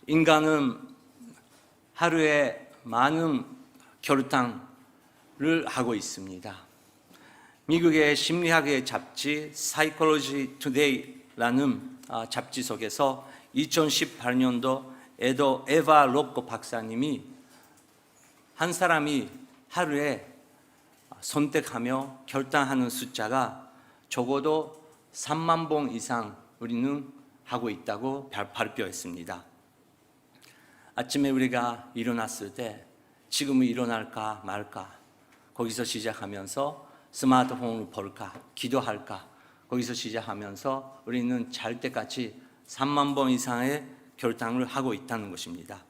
인간은 하루에 많은 결단을 하고 있습니다. 미국의 심리학의 잡지 Psychology Today라는 잡지 속에서 2018년도 에바 로커 박사님이 한 사람이 하루에 선택하며 결단하는 숫자가 적어도 3만 번 이상 우리는 하고 있다고 발표했습니다. 아침에 우리가 일어났을 때 지금은 일어날까 말까, 거기서 시작하면서 스마트폰을 볼까, 기도할까, 거기서 시작하면서 우리는 잘 때까지 3만 번 이상의 결단을 하고 있다는 것입니다.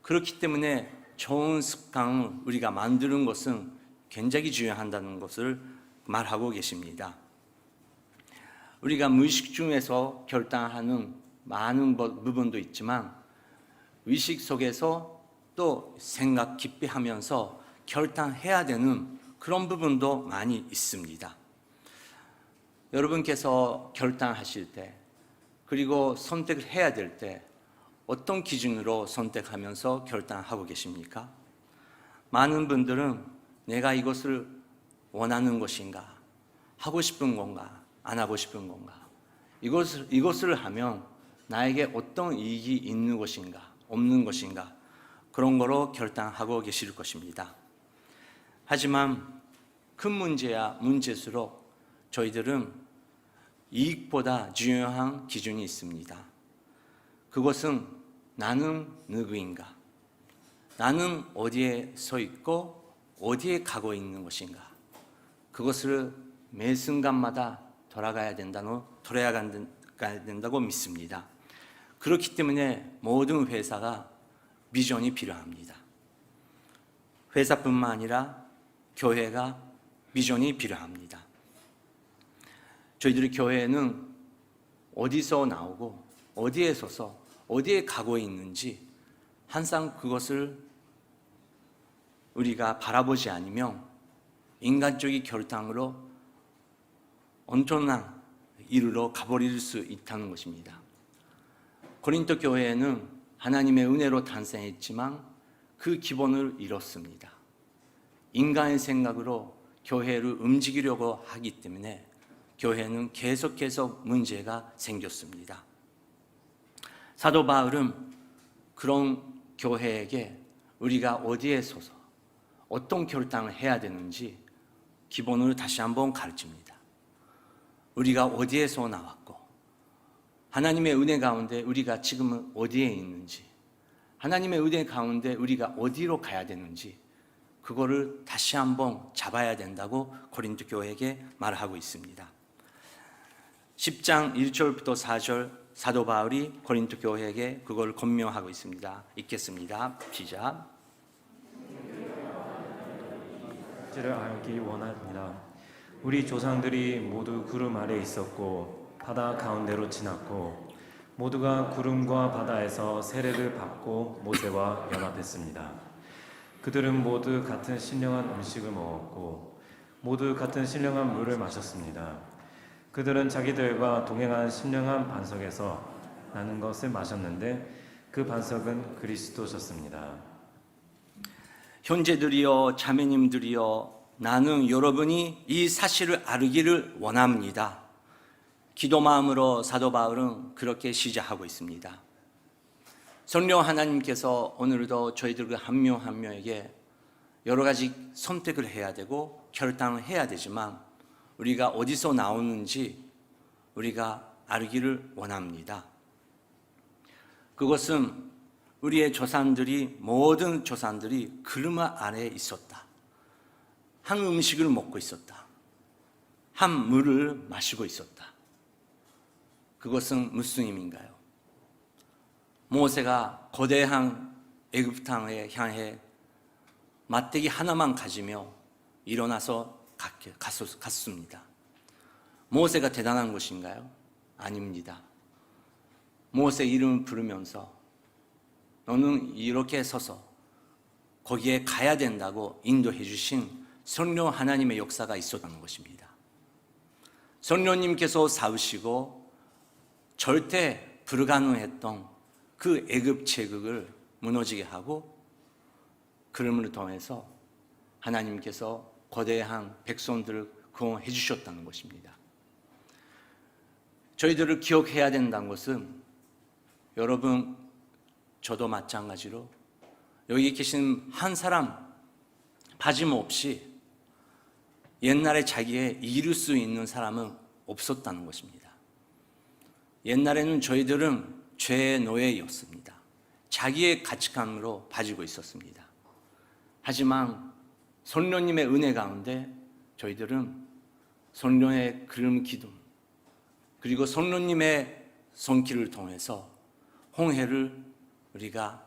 그렇기 때문에 좋은 습관을 우리가 만드는 것은 굉장히 중요하다는 것을 말하고 계십니다. 우리가 무의식 중에서 결단하는 많은 부분도 있지만 의식 속에서 또 생각 깊이 하면서 결단해야 되는 그런 부분도 많이 있습니다. 여러분께서 결단하실 때, 그리고 선택을 해야 될 때 어떤 기준으로 선택하면서 결단하고 계십니까? 많은 분들은 내가 이것을 원하는 것인가, 하고 싶은 건가, 안 하고 싶은 건가, 이것을 하면 나에게 어떤 이익이 있는 것인가, 없는 것인가, 그런 거로 결단하고 계실 것입니다. 하지만 큰 문제야 문제수록 저희들은 이익보다 중요한 기준이 있습니다. 그것은 나는 누구인가, 나는 어디에 서 있고 어디에 가고 있는 것인가, 그것을 매 순간마다 돌아가야 된다고 믿습니다. 그렇기 때문에 모든 회사가 비전이 필요합니다. 회사뿐만 아니라 교회가 비전이 필요합니다. 저희들의 교회는 어디서 나오고 어디에 서서 어디에 가고 있는지 항상 그것을 우리가 바라보지 않으면 인간적인 결단으로 엄청난 일로 가버릴 수 있다는 것입니다. 고린도 교회는 하나님의 은혜로 탄생했지만 그 기본을 잃었습니다. 인간의 생각으로 교회를 움직이려고 하기 때문에 교회는 계속해서 문제가 생겼습니다. 사도 바울은 그런 교회에게 우리가 어디에 서서 어떤 결단을 해야 되는지 기본을 다시 한번 가르칩니다. 우리가 어디에서 나왔고 하나님의 은혜 가운데 우리가 지금은 어디에 있는지, 하나님의 은혜 가운데 우리가 어디로 가야 되는지 그거를 다시 한번 잡아야 된다고 고린도 교회에게 말하고 있습니다. 10장 1절부터 4절 사도 바울이 고린도 교회에게 그걸 권면하고 있습니다. 읽겠습니다. 시작. 를 알기 원합니다. 우리 조상들이 모두 구름 아래 있었고 바다 가운데로 지났고 모두가 구름과 바다에서 세례를 받고 모세와 연합했습니다. 그들은 모두 같은 신령한 음식을 먹었고 모두 같은 신령한 물을 마셨습니다. 그들은 자기들과 동행한 신령한 반석에서 나는 것을 마셨는데 그 반석은 그리스도셨습니다. 형제들이여 자매님들이여, 나는 여러분이 이 사실을 알기를 원합니다. 기도 마음으로 사도 바울은 그렇게 시작하고 있습니다. 성령 하나님께서 오늘도 저희들 한 명 한 명에게 여러 가지 선택을 해야 되고 결단을 해야 되지만 우리가 어디서 나오는지 우리가 알기를 원합니다. 그것은 우리의 조상들이, 모든 조상들이 구름 아래에 있었다. 한 음식을 먹고 있었다. 한 물을 마시고 있었다. 그것은 무슨 의미인가요? 모세가 거대한 애굽 땅에 향해 막대기 하나만 가지며 일어나서 갔습니다. 모세가 대단한 것인가요? 아닙니다. 모세 이름을 부르면서 너는 이렇게 서서 거기에 가야 된다고 인도해 주신 성령 하나님의 역사가 있었다는 것입니다. 성령님께서 사우시고 절대 불가능했던 그 애굽 제국을 무너지게 하고 그림을 통해서 하나님께서 거대한 백성들을 구원해 주셨다는 것입니다. 저희들을 기억해야 된다는 것은 여러분, 저도 마찬가지로 여기 계신 한 사람 빠짐없이 옛날에 자기의 이룰 수 있는 사람은 없었다는 것입니다. 옛날에는 저희들은 죄의 노예였습니다. 자기의 가치관으로 빠지고 있었습니다. 하지만 성령님의 은혜 가운데 저희들은 성령의 그름 기둥 그리고 성령님의 손길을 통해서 홍해를 우리가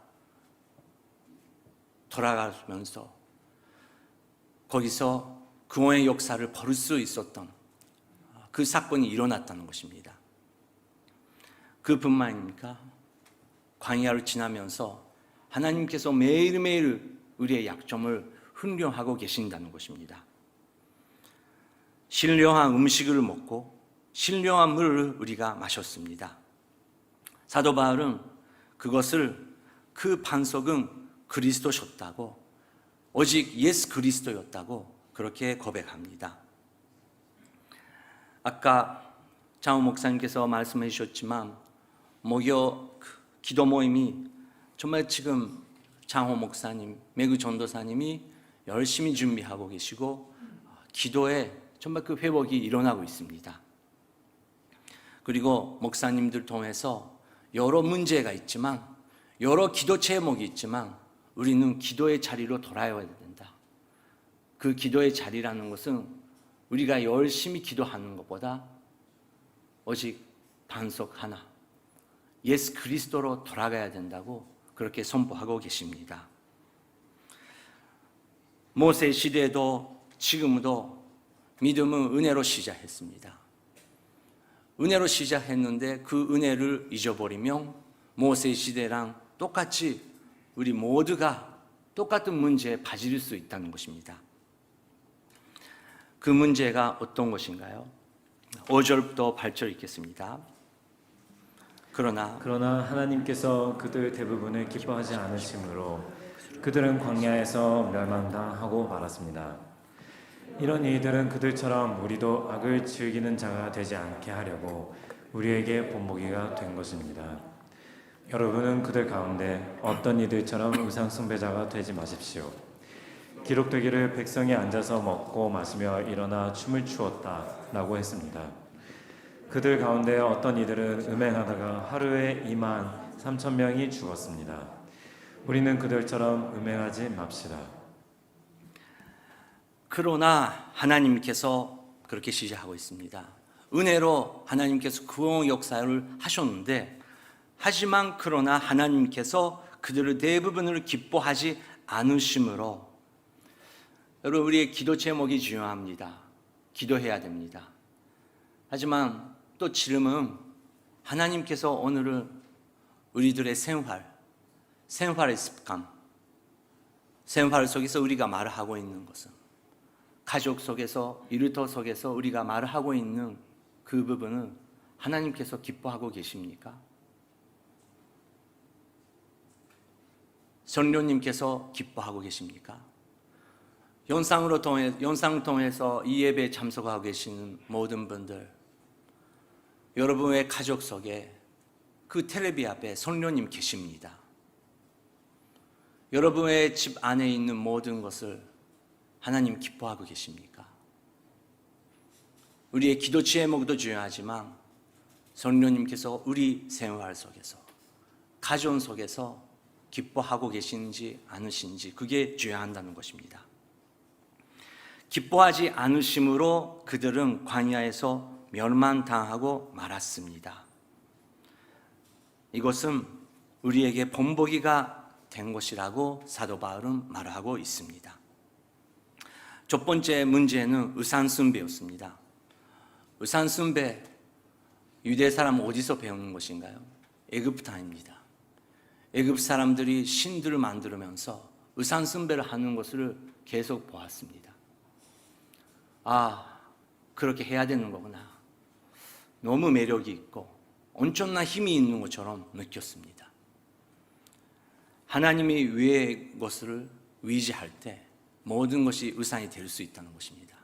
돌아가면서 거기서 구원의 역사를 벌일 수 있었던 그 사건이 일어났다는 것입니다. 그뿐만 아닙니까? 광야를 지나면서 하나님께서 매일매일 우리의 약점을 훈련하고 계신다는 것입니다. 신령한 음식을 먹고 신령한 물을 우리가 마셨습니다. 사도 바울은 그것을 그 반석은 그리스도셨다고, 오직 예수 그리스도였다고 그렇게 고백합니다. 아까 장호 목사님께서 말씀해 주셨지만 목요 기도 모임이 정말 지금 장호 목사님, 매구 전도사님이 열심히 준비하고 계시고 기도에 정말 그 회복이 일어나고 있습니다. 그리고 목사님들 통해서 여러 문제가 있지만, 여러 기도 제목이 있지만 우리는 기도의 자리로 돌아와야 된다. 그 기도의 자리라는 것은 우리가 열심히 기도하는 것보다 오직 반석 하나, 예수 그리스도로 돌아가야 된다고 그렇게 선포하고 계십니다. 모세 시대에도 지금도 믿음은 은혜로 시작했습니다. 은혜로 시작했는데 그 은혜를 잊어버리면 모세 시대랑 똑같이 우리 모두가 똑같은 문제에 빠질 수 있다는 것입니다. 그 문제가 어떤 것인가요? 5절부터 8절 읽겠습니다. 그러나 하나님께서 그들 대부분을 기뻐하지 않으심으로 그들은 광야에서 멸망당하고 말았습니다. 이런 이들은 그들처럼 우리도 악을 즐기는 자가 되지 않게 하려고 우리에게 본보기가 된 것입니다. 여러분은 그들 가운데 어떤 이들처럼 우상 숭배자가 되지 마십시오. 기록되기를 백성이 앉아서 먹고 마시며 일어나 춤을 추었다라고 했습니다. 그들 가운데 어떤 이들은 음행하다가 하루에 23,000명이 죽었습니다. 우리는 그들처럼 음행하지 맙시다. 그러나 하나님께서 그렇게 시작하고 있습니다. 은혜로 하나님께서 구원 역사를 하셨는데, 하지만 그러나 하나님께서 그들의 대부분을 기뻐하지 않으심으로, 여러분, 우리의 기도 제목이 중요합니다. 기도해야 됩니다. 하지만 또 질문, 하나님께서 오늘은 우리들의 생활의 습관, 생활 속에서 우리가 말을 하고 있는 것은, 가족 속에서, 일터 속에서 우리가 말을 하고 있는 그 부분은 하나님께서 기뻐하고 계십니까? 성령님께서 기뻐하고 계십니까? 영상을 통해서 이 예배에 참석하고 계시는 모든 분들, 여러분의 가족 속에 그 텔레비 앞에 성령님 계십니다. 여러분의 집 안에 있는 모든 것을 하나님 기뻐하고 계십니까? 우리의 기도 제목도 중요하지만 성령님께서 우리 생활 속에서, 가정 속에서 기뻐하고 계시는지 않으신지, 그게 중요한다는 것입니다. 기뻐하지 않으심으로 그들은 광야에서 멸망당하고 말았습니다. 이것은 우리에게 본보기가 된 것이라고 사도 바울은 말하고 있습니다. 첫 번째 문제는 우상숭배였습니다. 우상숭배, 유대 사람 어디서 배우는 것인가요? 애굽부터입니다. 애굽 사람들이 신들을 만들면서 우상숭배를 하는 것을 계속 보았습니다. 아, 그렇게 해야 되는 거구나. 너무 매력이 있고 엄청난 힘이 있는 것처럼 느꼈습니다. 하나님이 위의 것을 의지할 때 모든 것이 우상이 될 수 있다는 것입니다.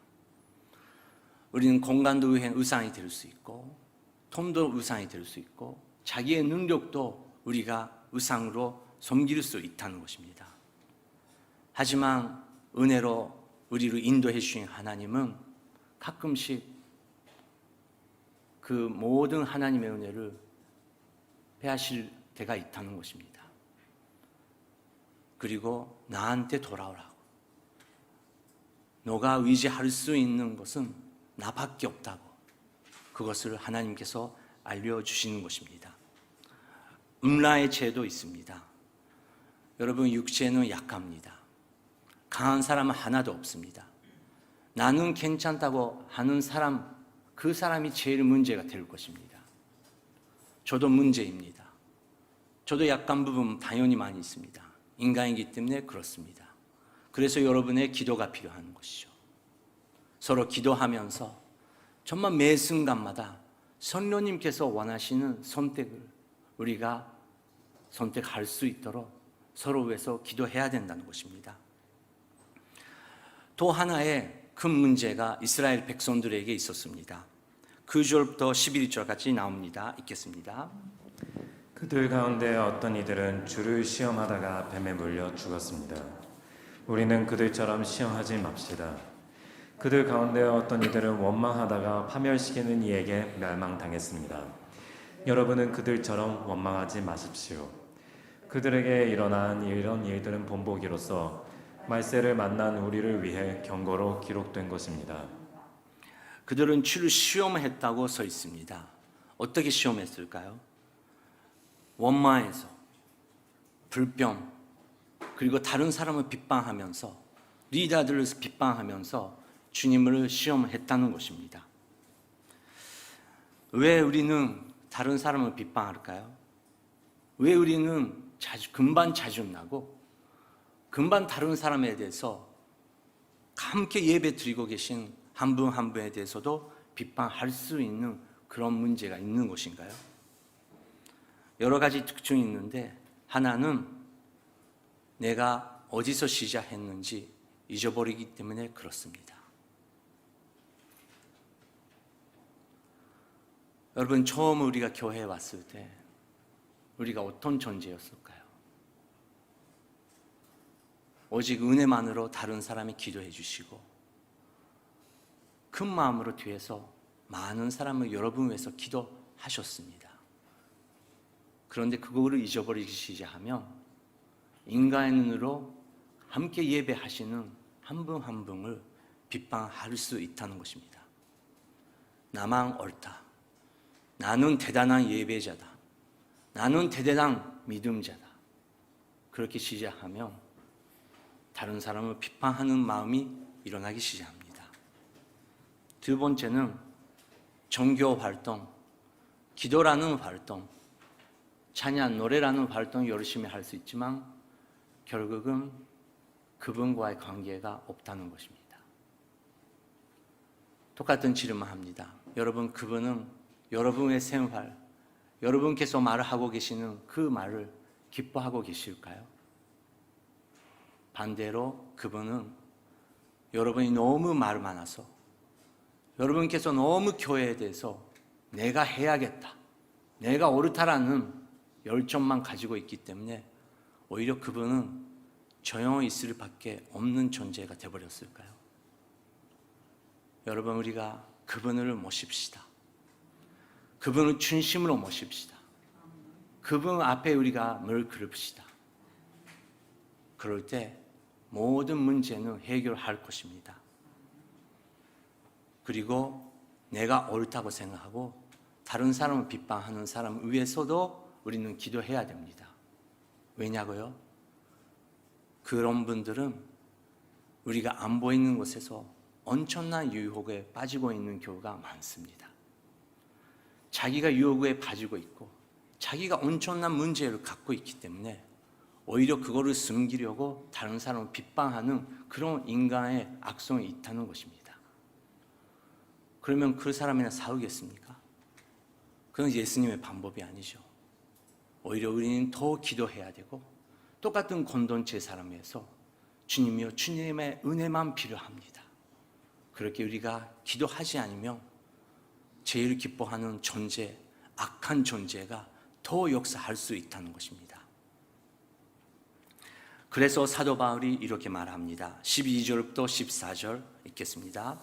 우리는 공간도 우상이 될 수 있고, 돈도 우상이 될 수 있고, 자기의 능력도 우리가 우상으로 섬길 수 있다는 것입니다. 하지만 은혜로 우리를 인도해 주신 하나님은 가끔씩 그 모든 하나님의 은혜를 빼앗을 때가 있다는 것입니다. 그리고 나한테 돌아오라고. 너가 의지할 수 있는 것은 나밖에 없다고. 그것을 하나님께서 알려주시는 것입니다. 음라의 죄도 있습니다. 여러분, 육체는 약합니다. 강한 사람은 하나도 없습니다. 나는 괜찮다고 하는 사람, 그 사람이 제일 문제가 될 것입니다. 저도 문제입니다. 저도 약한 부분 당연히 많이 있습니다. 인간이기 때문에 그렇습니다. 그래서 여러분의 기도가 필요한 것이죠. 서로 기도하면서 정말 매 순간마다 성령님께서 원하시는 선택을 우리가 선택할 수 있도록 서로 위해서 기도해야 된다는 것입니다. 또 하나의 큰 문제가 이스라엘 백성들에게 있었습니다. 9절부터 11절까지 나옵니다. 읽겠습니다. 그들 가운데 어떤 이들은 주를 시험하다가 뱀에 물려 죽었습니다. 우리는 그들처럼 시험하지 맙시다. 그들 가운데 어떤 이들은 원망하다가 파멸시키는 이에게 멸망당했습니다. 여러분은 그들처럼 원망하지 마십시오. 그들에게 일어난 이런 일들은 본보기로서 말세를 만난 우리를 위해 경고로 기록된 것입니다. 그들은 주를 시험했다고 써 있습니다. 어떻게 시험했을까요? 원망해서, 불평, 그리고 다른 사람을 비방하면서, 리더들을 비방하면서 주님을 시험했다는 것입니다. 왜 우리는 다른 사람을 비방할까요? 왜 우리는 금방 자중나고 금방 다른 사람에 대해서 함께 예배 드리고 계신 한 분 한 분에 대해서도 비판할 수 있는 그런 문제가 있는 것인가요? 여러 가지 특징이 있는데 하나는 내가 어디서 시작했는지 잊어버리기 때문에 그렇습니다. 여러분, 처음 우리가 교회에 왔을 때 우리가 어떤 존재였을까요? 오직 은혜만으로 다른 사람이 기도해 주시고 큰 마음으로 뒤에서 많은 사람을 여러분 위해서 기도하셨습니다. 그런데 그거를 잊어버리기 시작하면 인간의 눈으로 함께 예배하시는 한 분 한 분을 비판할 수 있다는 것입니다. 나만 옳다. 나는 대단한 예배자다. 나는 대단한 믿음자다. 그렇게 시작하면 다른 사람을 비판하는 마음이 일어나기 시작합니다. 두 번째는 종교 활동, 기도라는 활동, 찬양, 노래라는 활동 열심히 할 수 있지만 결국은 그분과의 관계가 없다는 것입니다. 똑같은 질문을 합니다. 여러분, 그분은 여러분의 생활, 여러분께서 말을 하고 계시는 그 말을 기뻐하고 계실까요? 반대로 그분은 여러분이 너무 말 많아서 여러분께서 너무 교회에 대해서 내가 해야겠다, 내가 옳다라는 열정만 가지고 있기 때문에 오히려 그분은 조용히 있을 밖에 없는 존재가 되어버렸을까요? 여러분, 우리가 그분을 모십시다. 그분을 중심으로 모십시다. 그분 앞에 우리가 늘 그럽시다. 그럴 때 모든 문제는 해결할 것입니다. 그리고 내가 옳다고 생각하고 다른 사람을 비판하는 사람 위해서도 우리는 기도해야 됩니다. 왜냐고요? 그런 분들은 우리가 안 보이는 곳에서 엄청난 유혹에 빠지고 있는 경우가 많습니다. 자기가 유혹에 빠지고 있고 자기가 엄청난 문제를 갖고 있기 때문에 오히려 그거를 숨기려고 다른 사람을 비판하는 그런 인간의 악성이 있다는 것입니다. 그러면 그 사람이나 싸우겠습니까? 그건 예수님의 방법이 아니죠. 오히려 우리는 더 기도해야 되고 똑같은 공동체 사람에서 주님이여 주님의 은혜만 필요합니다. 그렇게 우리가 기도하지 않으면 제일 기뻐하는 존재, 악한 존재가 더 역사할 수 있다는 것입니다. 그래서 사도 바울이 이렇게 말합니다. 12절부터 14절 읽겠습니다.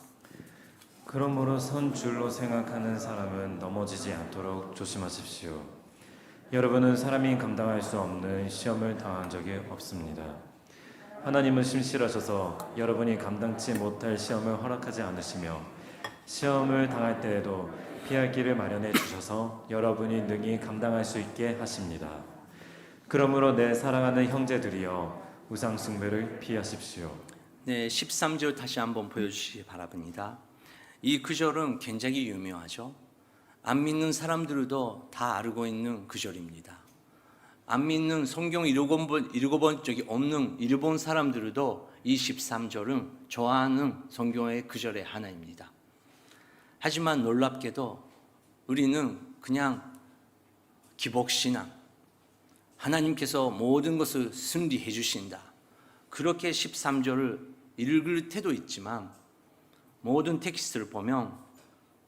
그러므로 선 줄로 생각하는 사람은 넘어지지 않도록 조심하십시오. 여러분은 사람이 감당할 수 없는 시험을 당한 적이 없습니다. 하나님은 신실하셔서 여러분이 감당치 못할 시험을 허락하지 않으시며 시험을 당할 때에도 피할 길을 마련해 주셔서 여러분이 능히 감당할 수 있게 하십니다. 그러므로 내 사랑하는 형제들이여 우상 숭배를 피하십시오. 네, 13절 다시 한번 보여주시기 바랍니다. 이 구절은 굉장히 유명하죠. 안 믿는 사람들도 다 알고 있는 구절입니다. 안 믿는 성경 읽어본 적이 없는 일본 사람들도 이 13절은 좋아하는 성경의 구절의 하나입니다. 하지만 놀랍게도 우리는 그냥 기복신앙, 하나님께서 모든 것을 승리해 주신다, 그렇게 13절을 읽을 때도 있지만 모든 텍스트를 보면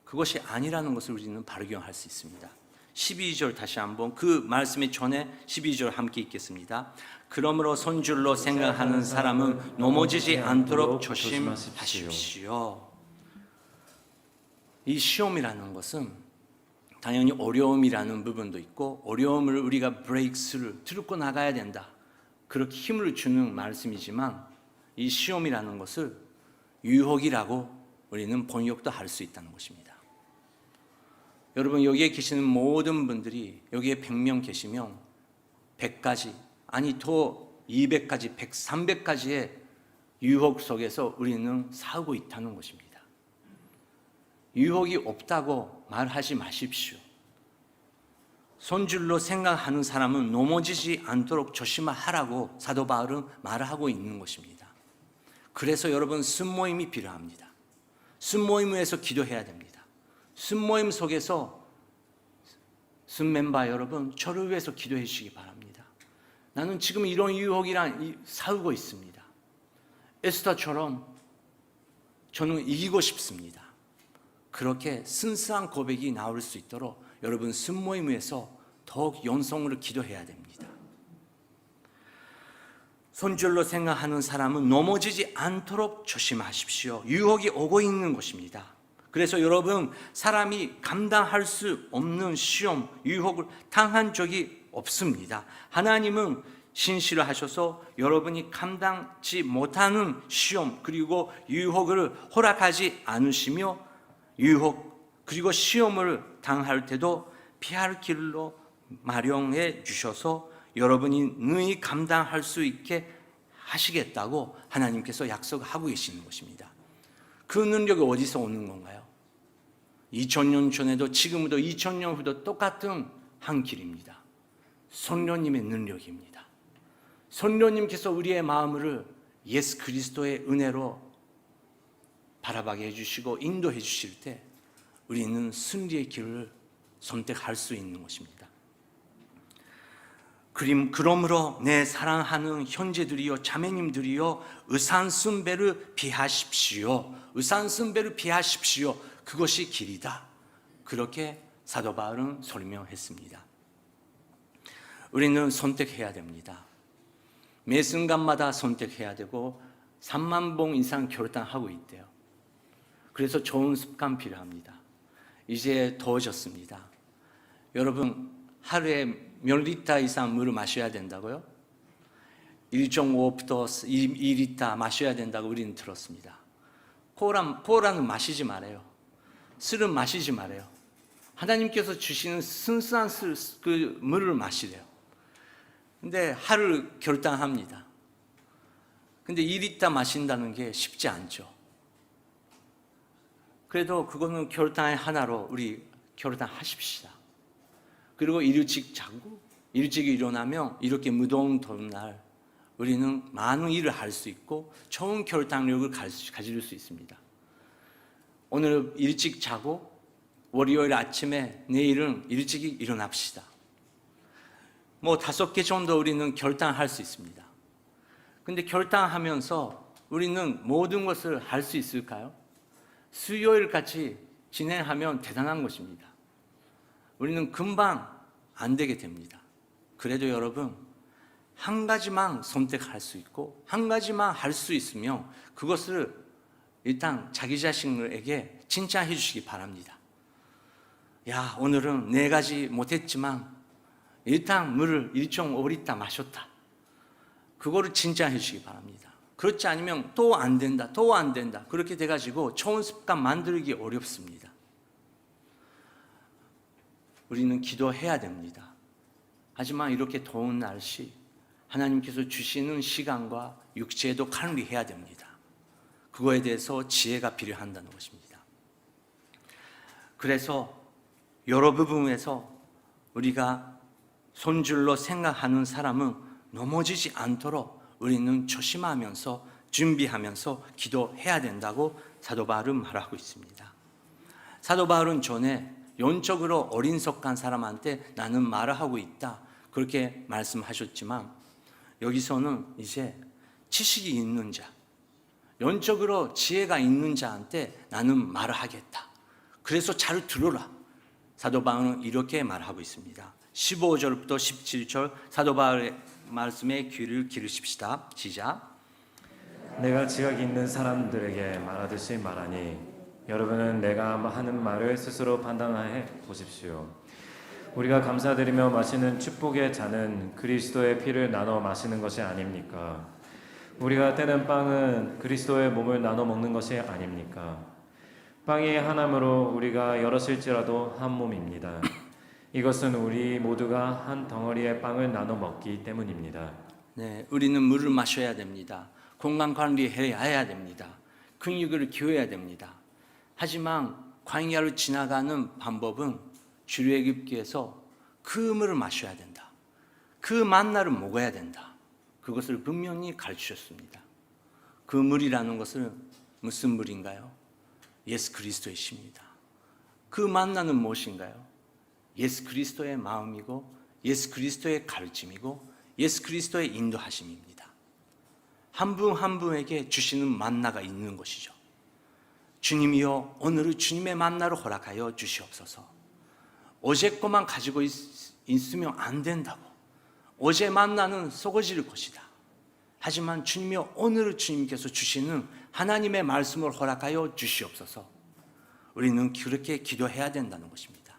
그것이 아니라는 것을 우리는 발견할 수 있습니다. 12절 다시 한번 그 말씀의 전에 12절 함께 읽겠습니다. 그러므로 손줄로 생각하는 사람은 넘어지지 않도록 조심하십시오. 이 시험이라는 것은 당연히 어려움이라는 부분도 있고 어려움을 우리가 브레이크스를 들고 나가야 된다, 그렇게 힘을 주는 말씀이지만 이 시험이라는 것을 유혹이라고 우리는 번역도 할 수 있다는 것입니다. 여러분 여기에 계시는 모든 분들이 여기에 100명 계시면 100가지 아니 더 200가지 100, 300가지의 유혹 속에서 우리는 살고 있다는 것입니다. 유혹이 없다고 말하지 마십시오. 손줄로 생각하는 사람은 넘어지지 않도록 조심하라고 사도 바울은 말하고 있는 것입니다. 그래서 여러분 순모임이 필요합니다. 순모임에서 기도해야 됩니다. 순모임 속에서 순멤버 여러분 저를 위해서 기도해 주시기 바랍니다. 나는 지금 이런 유혹이랑 싸우고 있습니다. 에스더처럼 저는 이기고 싶습니다. 그렇게 순수한 고백이 나올 수 있도록 여러분 순모임에서 더욱 연성으로 기도해야 됩니다. 손줄로 생각하는 사람은 넘어지지 않도록 조심하십시오. 유혹이 오고 있는 것입니다. 그래서 여러분 사람이 감당할 수 없는 시험, 유혹을 당한 적이 없습니다. 하나님은 신실하셔서 여러분이 감당치 못하는 시험 그리고 유혹을 허락하지 않으시며 유혹 그리고 시험을 당할 때도 피할 길로 마련해 주셔서 여러분이 능히 감당할 수 있게 하시겠다고 하나님께서 약속하고 계시는 것입니다. 그 능력이 어디서 오는 건가요? 2000년 전에도 지금도 2000년 후도 똑같은 한 길입니다. 성령님의 능력입니다. 성령님께서 우리의 마음을 예수 그리스도의 은혜로 바라보게 해주시고 인도해 주실 때 우리는 승리의 길을 선택할 수 있는 것입니다. 그러므로 내 사랑하는 형제들이여 자매님들이여 의산숭배를 피하십시오. 의산숭배를 피하십시오. 그것이 길이다. 그렇게 사도 바울은 설명했습니다. 우리는 선택해야 됩니다. 매 순간마다 선택해야 되고 3만 번 이상 결단하고 있대요. 그래서 좋은 습관 필요합니다. 이제 더워졌습니다. 여러분 하루에 몇 리터 이상 물을 마셔야 된다고요? 1.5부터 2리터 마셔야 된다고 우리는 들었습니다. 코라는 마시지 말아요. 술은 마시지 말아요. 하나님께서 주시는 순수한 그 물을 마시래요. 근데 하루 결단합니다. 근데 2리터 마신다는 게 쉽지 않죠. 그래도 그거는 결단의 하나로 우리 결단하십시다. 그리고 일찍 자고 일찍 일어나면 이렇게 무더운 더운 날 우리는 많은 일을 할 수 있고 좋은 결단력을 가질 수 있습니다. 오늘 일찍 자고 월요일 아침에 내일은 일찍 일어납시다. 뭐 5개 정도 우리는 결단할 수 있습니다. 근데 결단하면서 우리는 모든 것을 할 수 있을까요? 수요일같이 진행하면 대단한 것입니다. 우리는 금방 안 되게 됩니다. 그래도 여러분, 한 가지만 선택할 수 있고 한 가지만 할 수 있으면 그것을 일단 자기 자신에게 칭찬해 주시기 바랍니다. 야, 오늘은 4가지 못했지만 일단 물을 1.5리터 마셨다. 그거를 칭찬해 주시기 바랍니다. 그렇지 않으면 또 안 된다, 또 안 된다. 그렇게 돼가지고 좋은 습관 만들기 어렵습니다. 우리는 기도해야 됩니다. 하지만 이렇게 더운 날씨, 하나님께서 주시는 시간과 육체에도 관리해야 됩니다. 그거에 대해서 지혜가 필요한다는 것입니다. 그래서 여러 부분에서 우리가 손줄로 생각하는 사람은 넘어지지 않도록 우리는 조심하면서 준비하면서 기도해야 된다고 사도 바울은 말하고 있습니다. 사도 바울은 전에 영적으로 어린석한 사람한테 나는 말을 하고 있다 그렇게 말씀하셨지만 여기서는 이제 지식이 있는 자, 영적으로 지혜가 있는 자한테 나는 말을 하겠다. 그래서 잘 들어라. 사도 바울은 이렇게 말하고 있습니다. 15절부터 17절 사도 바울의 말씀에 귀를 기르십시다. 시작. 내가 지각 있는 사람들에게 말하듯이 말하니 여러분은 내가 하는 말을 스스로 판단해 보십시오. 우리가 감사드리며 마시는 축복의 잔은 그리스도의 피를 나눠 마시는 것이 아닙니까? 우리가 떼는 빵은 그리스도의 몸을 나눠 먹는 것이 아닙니까? 빵이 하나므로 우리가 여럿일지라도 한 몸입니다. 이것은 우리 모두가 한 덩어리의 빵을 나눠 먹기 때문입니다. 네, 우리는 물을 마셔야 됩니다. 건강 관리해야 됩니다. 근육을 키워야 됩니다. 하지만 광야를 지나가는 방법은 출애굽기에서 그 물을 마셔야 된다. 그 만나를 먹어야 된다. 그것을 분명히 가르치셨습니다. 그 물이라는 것은 무슨 물인가요? 예수 그리스도의 십니다. 그 만나는 무엇인가요? 예수 그리스도의 마음이고 예수 그리스도의 가르침이고 예수 그리스도의 인도하심입니다. 한 분 한 분에게 주시는 만나가 있는 것이죠. 주님이여 오늘은 주님의 만나를 허락하여 주시옵소서. 어제 것만 가지고 있으면 안 된다고. 어제 만나는 썩어질 것이다. 하지만 주님이여 오늘은 주님께서 주시는 하나님의 말씀을 허락하여 주시옵소서. 우리는 그렇게 기도해야 된다는 것입니다.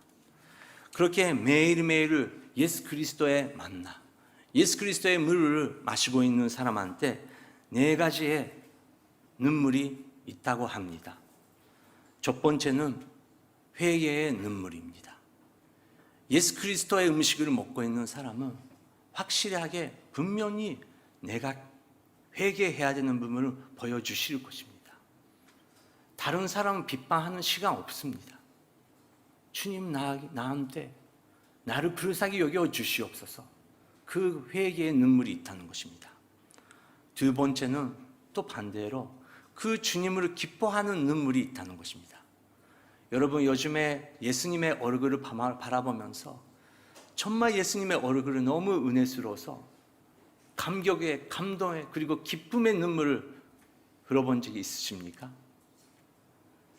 그렇게 매일매일 예수 그리스도의 만나, 예수 그리스도의 물을 마시고 있는 사람한테 4가지의 눈물이 있다고 합니다. 첫 번째는 회개의 눈물입니다. 예수 그리스도의 음식을 먹고 있는 사람은 확실하게 분명히 내가 회개해야 되는 부분을 보여주실 것입니다. 다른 사람은 비판하는 시간 없습니다. 주님 나한테 나를 불쌍히 여겨 주시옵소서. 그 회개의 눈물이 있다는 것입니다. 두 번째는 또 반대로 그 주님을 기뻐하는 눈물이 있다는 것입니다. 여러분 요즘에 예수님의 얼굴을 바라보면서 정말 예수님의 얼굴이 너무 은혜스러워서 감격에 감동에 그리고 기쁨의 눈물을 흘려본 적이 있으십니까?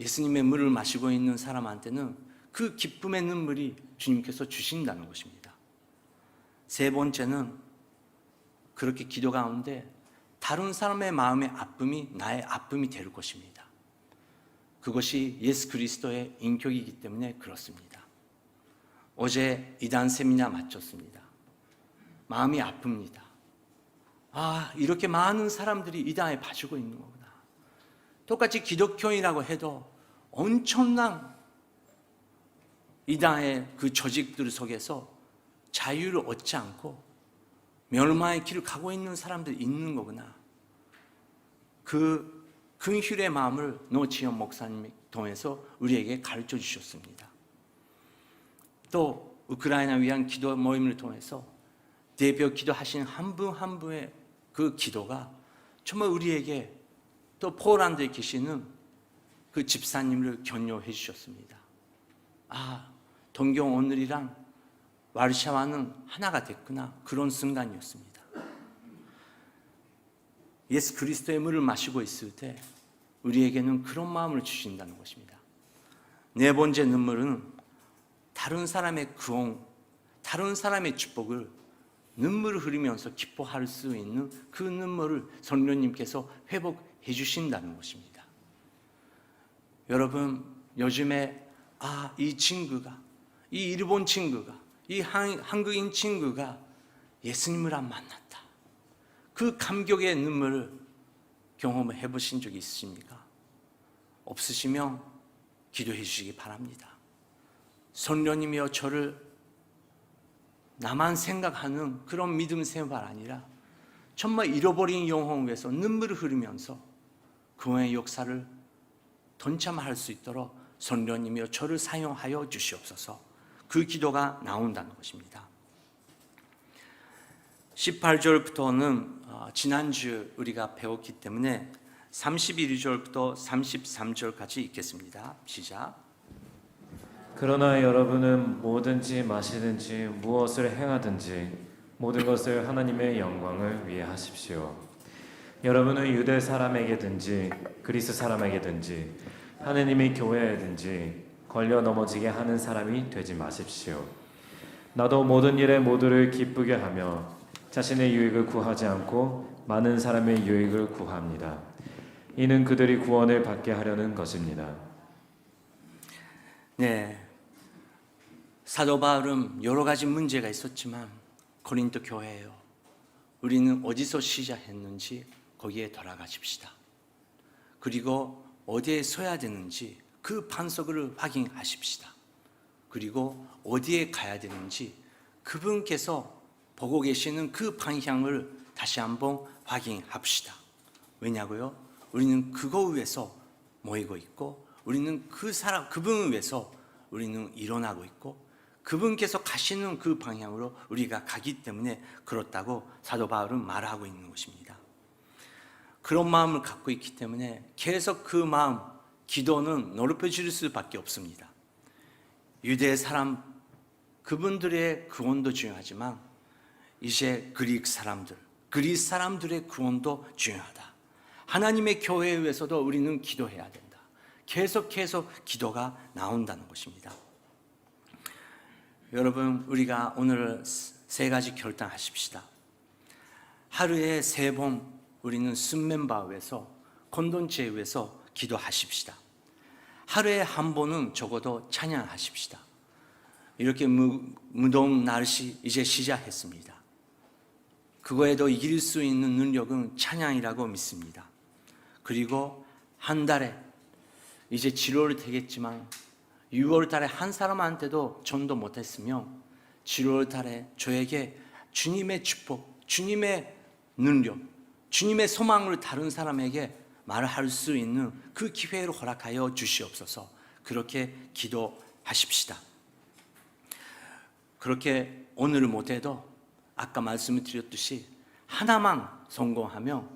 예수님의 물을 마시고 있는 사람한테는 그 기쁨의 눈물이 주님께서 주신다는 것입니다. 세 번째는 그렇게 기도 가운데 다른 사람의 마음의 아픔이 나의 아픔이 될 것입니다. 그것이 예수 그리스도의 인격이기 때문에 그렇습니다. 어제 이단 세미나 마쳤습니다. 마음이 아픕니다. 아, 이렇게 많은 사람들이 이단에 빠지고 있는 거구나. 똑같이 기독교인이라고 해도 엄청난 이단의 그 조직들 속에서 자유를 얻지 않고 멸망의 길을 가고 있는 사람들이 있는 거구나. 그 긍휼의 마음을 노지현 목사님을 통해서 우리에게 가르쳐 주셨습니다. 또 우크라이나 위한 기도 모임을 통해서 대표 기도하신 한 분 한 분의 그 기도가 정말 우리에게 또 포란드에 계시는 그 집사님을 격려해 주셨습니다. 아, 동경 오늘이랑 와르샤와는 하나가 됐구나, 그런 순간이었습니다. 예수 그리스도의 물을 마시고 있을 때 우리에게는 그런 마음을 주신다는 것입니다. 네 번째 눈물은 다른 사람의 구원, 다른 사람의 축복을 눈물을 흘리면서 기뻐할 수 있는 그 눈물을 성령님께서 회복해 주신다는 것입니다. 여러분, 요즘에 이 친구가, 이 일본 친구가, 이 한국인 친구가 예수님을 만났다, 그 감격의 눈물을 경험해 보신 적이 있으십니까? 없으시면 기도해 주시기 바랍니다. 성령님이여 저를 나만 생각하는 그런 믿음 생활 아니라 정말 잃어버린 영혼 위해서 눈물을 흘리면서 구원의 역사를 동참할 수 있도록 성령님이여 저를 사용하여 주시옵소서. 그 기도가 나온다는 것입니다. 18절부터는 지난주 우리가 배웠기 때문에 31절부터 33절까지 읽겠습니다. 시작. 그러나 여러분은 뭐든지 마시든지 무엇을 행하든지 모든 것을 하나님의 영광을 위해 하십시오. 여러분은 유대 사람에게든지 그리스 사람에게든지 하느님의 교회에든지 걸려 넘어지게 하는 사람이 되지 마십시오. 나도 모든 일에 모두를 기쁘게 하며 자신의 유익을 구하지 않고 많은 사람의 유익을 구합니다. 이는 그들이 구원을 받게 하려는 것입니다. 네, 사도 바울은 여러 가지 문제가 있었지만 고린도 교회예요. 우리는 어디서 시작했는지 거기에 돌아가십시다. 그리고 어디에 서야 되는지 그 반석을 확인하십시다. 그리고 어디에 가야 되는지 그분께서 보고 계시는 그 방향을 다시 한번 확인합시다. 왜냐고요? 우리는 그거 위해서 모이고 있고, 우리는 그분을 위해서 우리는 일어나고 있고, 그분께서 가시는 그 방향으로 우리가 가기 때문에 그렇다고 사도 바울은 말하고 있는 것입니다. 그런 마음을 갖고 있기 때문에 계속 그 마음, 기도는 높여질 수밖에 없습니다. 유대 사람, 그분들의 구원도 중요하지만 이제 그리스 사람들의 구원도 중요하다. 하나님의 교회에 위해서도 우리는 기도해야 된다. 계속 기도가 나온다는 것입니다. 여러분, 우리가 오늘 세 가지 결단하십시다. 하루에 3번 우리는 순멤버 위해서, 공동체 위해서 기도하십시다. 하루에 한 번은 적어도 찬양하십시다. 이렇게 무더운 날씨 이제 시작했습니다. 그거에도 이길 수 있는 능력은 찬양이라고 믿습니다. 그리고 한 달에 이제 7월 되겠지만 6월 달에 한 사람한테도 전도 못했으면 7월 달에 저에게 주님의 축복, 주님의 능력, 주님의 소망을 다른 사람에게 말할 수 있는 그 기회를 허락하여 주시옵소서. 그렇게 기도하십시다. 그렇게 오늘 못해도 아까 말씀을 드렸듯이 하나만 성공하면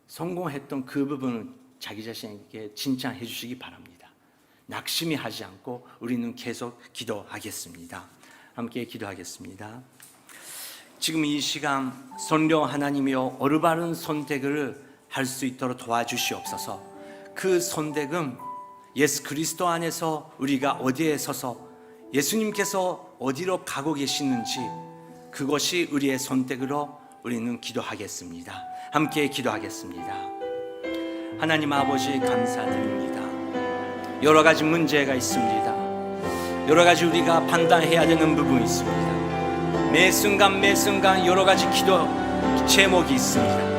성공했던 그 부분을 자기 자신에게 칭찬해 주시기 바랍니다. 낙심이 하지 않고 우리는 계속 기도하겠습니다. 함께 기도하겠습니다. 지금 이 시간 성령 하나님이여 올바른 선택을 할 수 있도록 도와주시옵소서. 그 선택은 예수 그리스도 안에서 우리가 어디에 서서 예수님께서 어디로 가고 계시는지 그것이 우리의 선택으로 우리는 기도하겠습니다. 함께 기도하겠습니다. 하나님 아버지 감사드립니다. 여러 가지 문제가 있습니다. 여러 가지 우리가 판단해야 되는 부분이 있습니다. 매 순간 여러 가지 기도 제목이 있습니다.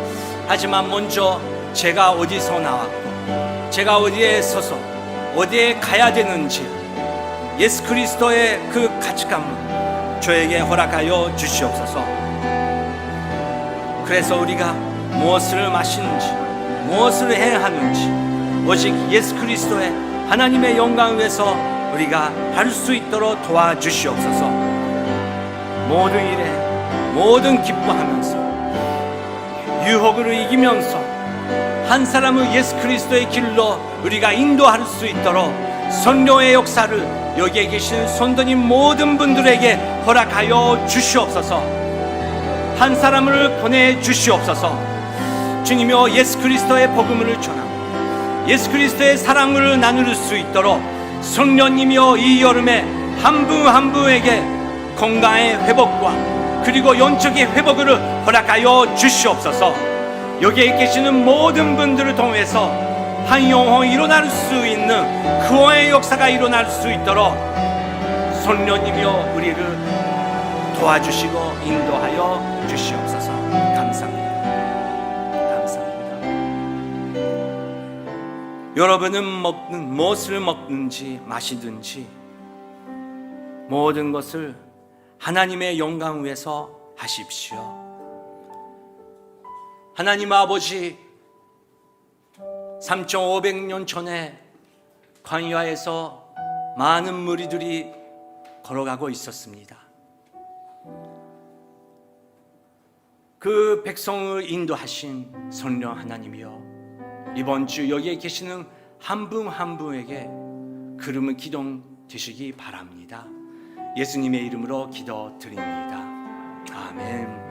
하지만 먼저 제가 어디서 나왔고 제가 어디에 서서 어디에 가야 되는지 예수 그리스도의 그 가치관을 저에게 허락하여 주시옵소서. 그래서 우리가 무엇을 마시는지 무엇을 해야 하는지 오직 예수 그리스도의 하나님의 영광을 위해서 우리가 할 수 있도록 도와주시옵소서. 모든 일에 모든 기뻐하면서 유혹을 이기면서 한 사람을 예수 그리스도의 길로 우리가 인도할 수 있도록 선교의 역사를 여기에 계신 성도님 모든 분들에게 허락하여 주시옵소서. 한 사람을 보내주시옵소서. 주님이여, 예수 그리스도의 복음을 전하고 예수 그리스도의 사랑을 나눌 수 있도록 성령님이여, 이 여름에 한 분 한 분에게 건강의 회복과 그리고 영적인 회복을 허락하여 주시옵소서. 여기에 계시는 모든 분들을 통해서 한 영혼 일어날 수 있는 구원의 역사가 일어날 수 있도록 성령님이여 우리를 도와주시고 인도하여 주시옵소서. 감사합니다. 감사합니다. 여러분은 무엇을 먹든지 마시든지 모든 것을 하나님의 영광 위해서 하십시오. 하나님 아버지, 3,500년 전에 광야에서 많은 무리들이 걸어가고 있었습니다. 그 백성을 인도하신 성령 하나님이여, 이번 주 여기에 계시는 한 분 한 분에게 그름을 기도 되시기 바랍니다. 예수님의 이름으로 기도드립니다. 아멘.